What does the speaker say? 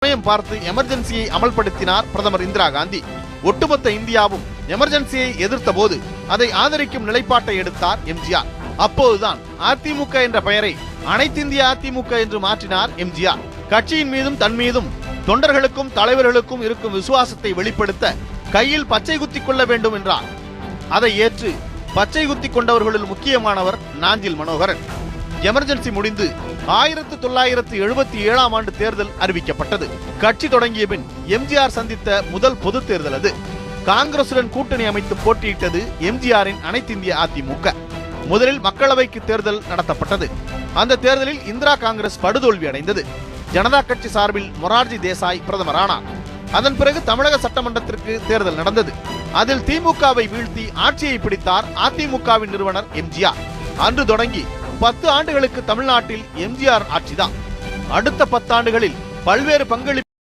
சமயம் பார்த்து எமர்ஜென்சியை அமல்படுத்தினார் பிரதமர் இந்திரா காந்தி. ஒட்டுமொத்த இந்தியாவும் எமர்ஜென்சியை எதிர்த்த போது அதை ஆதரிக்கும் நிலைப்பாட்டை எடுத்தார் எம்ஜிஆர். அப்போதுதான் அதிமுக என்ற பெயரை அனைத்திந்திய அதிமுக என்று மாற்றினார் எம்ஜிஆர். கட்சியின் மீதும் தன் மீதும் தொண்டர்களுக்கும் தலைவர்களுக்கும் இருக்கும் விசுவாசத்தை வெளிப்படுத்த கையில் பச்சை குத்தி கொள்ள வேண்டும் என்றார். அதை ஏற்று பச்சை குத்தி கொண்டவர்களில் முக்கியமானவர் நாஞ்சில் மனோகரன். எமர்ஜென்சி முடிந்து 1977ஆம் ஆண்டு தேர்தல் அறிவிக்கப்பட்டது. கட்சி தொடங்கிய பின் எம்ஜிஆர் சந்தித்த முதல் பொது தேர்தல் அது. காங்கிரசுடன் கூட்டணி அமைத்து போட்டியிட்டது எம்ஜிஆரின் அனைத்திந்திய அதிமுக. முதலில் மக்களவைக்கு தேர்தல் நடத்தப்பட்டது. அந்த தேர்தலில் இந்திரா காங்கிரஸ் படுதோல்வி அடைந்தது. ஜனதா கட்சி சார்பில் மொரார்ஜி தேசாய் பிரதமரானார். அதன் பிறகு தமிழக சட்டமன்றத்திற்கு தேர்தல் நடந்தது. அதில் திமுகவை வீழ்த்தி ஆட்சியை பிடித்தார் அதிமுகவின் நிறுவனர் எம்ஜிஆர். அன்று தொடங்கி 10 ஆண்டுகளுக்கு தமிழ்நாட்டில் எம்ஜிஆர் ஆட்சிதான். அடுத்த 10 ஆண்டுகளில் பல்வேறு பங்களிப்பு